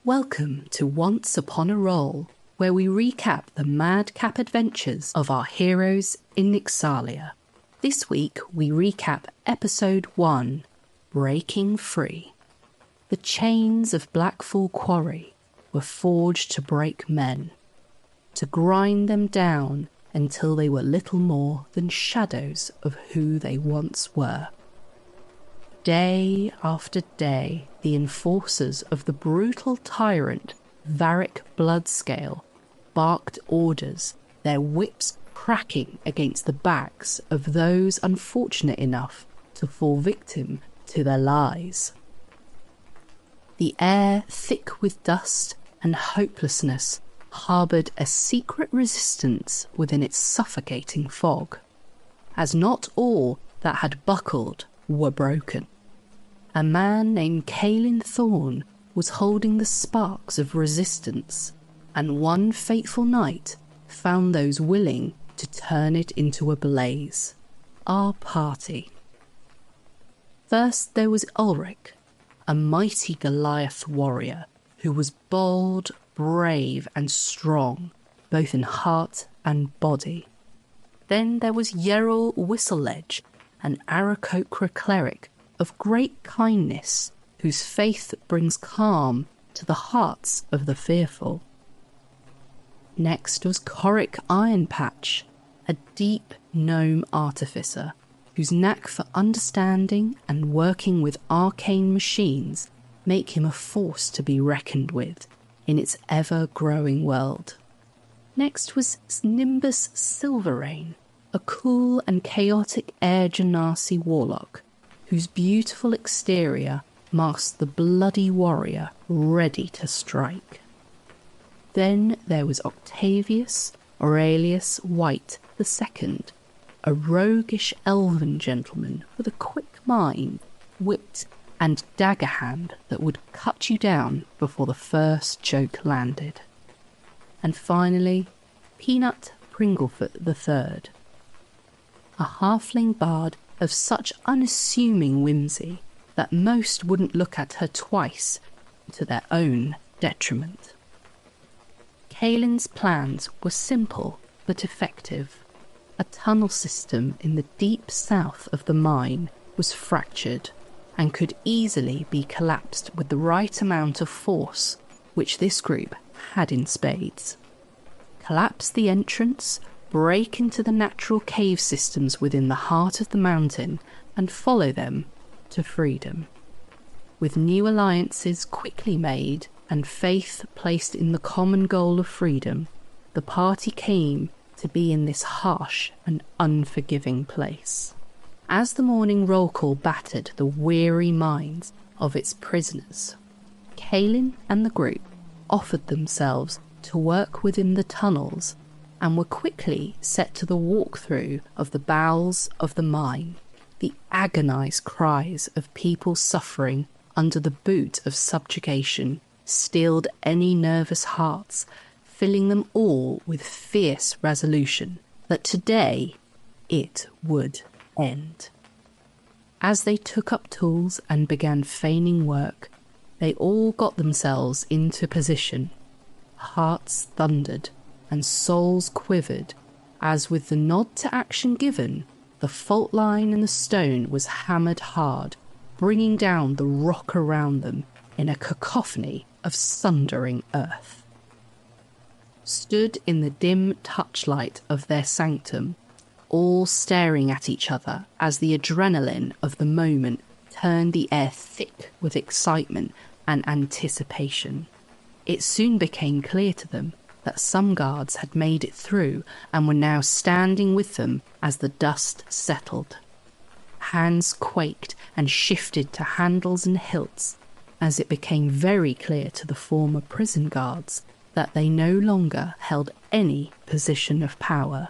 Welcome to Once Upon a Roll, where we recap the madcap adventures of our heroes in Nyxalia. This week we recap Episode 1, Breaking Free. The chains of Blackfall Quarry were forged to break men, to grind them down until they were little more than shadows of who they once were. Day after day, the enforcers of the brutal tyrant Varric Bloodscale barked orders, their whips cracking against the backs of those unfortunate enough to fall victim to their lies. The air, thick with dust and hopelessness, harboured a secret resistance within its suffocating fog, as not all that had buckled were broken. A man named Caelan Thorn was holding the sparks of resistance, and one fateful night found those willing to turn it into a blaze. Our party. First there was Ulrich, a mighty Goliath warrior who was bold, brave and strong, both in heart and body. Then there was Yeril Whistleledge, an Aarakocra cleric of great kindness, whose faith brings calm to the hearts of the fearful. Next was Coric Ironpatch, a deep gnome artificer, whose knack for understanding and working with arcane machines make him a force to be reckoned with in its ever-growing world. Next was Nimbus Silverrain, a cool and chaotic Air Genasi warlock, whose beautiful exterior masks the bloody warrior ready to strike. Then there was Octavius Aurelius White II, a roguish elven gentleman with a quick mind, wit and dagger hand that would cut you down before the first joke landed. And finally, Peanut Pringlefoot III, a halfling bard of such unassuming whimsy that most wouldn't look at her twice to their own detriment. Caelan's plans were simple but effective. A tunnel system in the deep south of the mine was fractured and could easily be collapsed with the right amount of force, which this group had in spades. Collapse the entrance, break into the natural cave systems within the heart of the mountain, and follow them to freedom. With new alliances quickly made and faith placed in the common goal of freedom, the party came to be in this harsh and unforgiving place. As the morning roll call battered the weary minds of its prisoners, Caelan and the group offered themselves to work within the tunnels and were quickly set to the walkthrough of the bowels of the mine. The agonised cries of people suffering under the boot of subjugation steeled any nervous hearts, filling them all with fierce resolution that today it would end. As they took up tools and began feigning work, they all got themselves into position. Hearts thundered and souls quivered as, with the nod to action given, the fault line in the stone was hammered hard, bringing down the rock around them in a cacophony of sundering earth. Stood in the dim touchlight of their sanctum, all staring at each other as the adrenaline of the moment turned the air thick with excitement and anticipation. It soon became clear to them that some guards had made it through and were now standing with them as the dust settled. Hands quaked and shifted to handles and hilts as it became very clear to the former prison guards that they no longer held any position of power.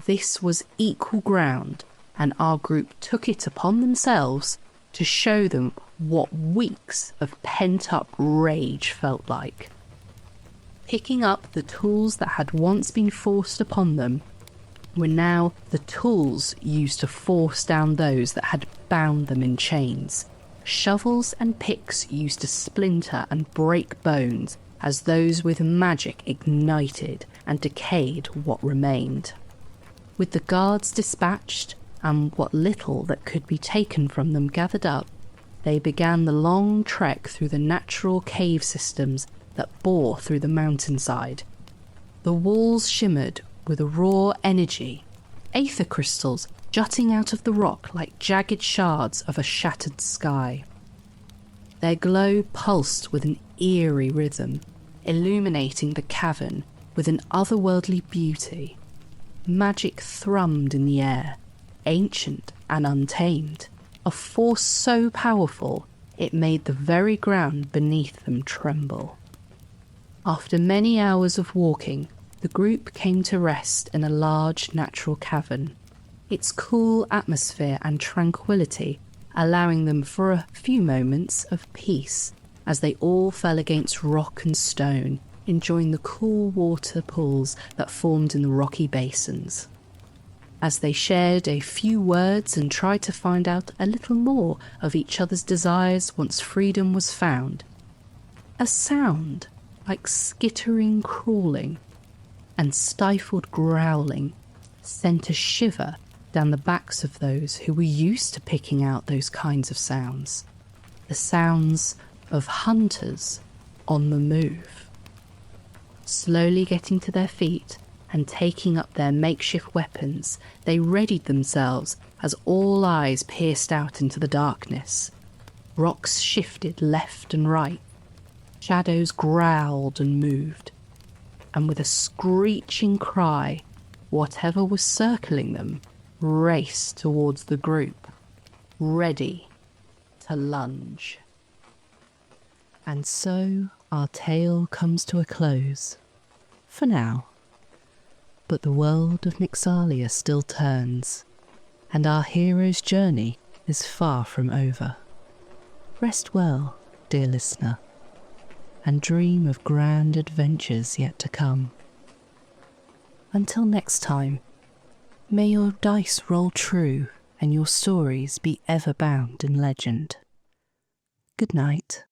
This was equal ground, and our group took it upon themselves to show them what weeks of pent-up rage felt like. Picking up the tools that had once been forced upon them were now the tools used to force down those that had bound them in chains, Shovels and picks used to splinter and break bones as those with magic ignited and decayed what remained. With the guards dispatched and what little that could be taken from them gathered up, they began the long trek through the natural cave systems that bore through the mountainside. The walls shimmered with a raw energy, aether crystals jutting out of the rock like jagged shards of a shattered sky. Their glow pulsed with an eerie rhythm, illuminating the cavern with an otherworldly beauty. Magic thrummed in the air, ancient and untamed, a force so powerful it made the very ground beneath them tremble. After many hours of walking, the group came to rest in a large natural cavern, its cool atmosphere and tranquility allowing them for a few moments of peace as they all fell against rock and stone, enjoying the cool water pools that formed in the rocky basins. As they shared a few words and tried to find out a little more of each other's desires once freedom was found, a sound like skittering crawling and stifled growling sent a shiver down the backs of those who were used to picking out those kinds of sounds. The sounds of hunters on the move. Slowly getting to their feet and taking up their makeshift weapons, they readied themselves as all eyes pierced out into the darkness. Rocks shifted left and right. Shadows growled and moved. And with a screeching cry, whatever was circling them raced towards the group, ready to lunge. And so our tale comes to a close, for now. But the world of Nyxalia still turns, and our hero's journey is far from over. Rest well, dear listener, and dream of grand adventures yet to come. Until next time, may your dice roll true and your stories be ever bound in legend. Good night.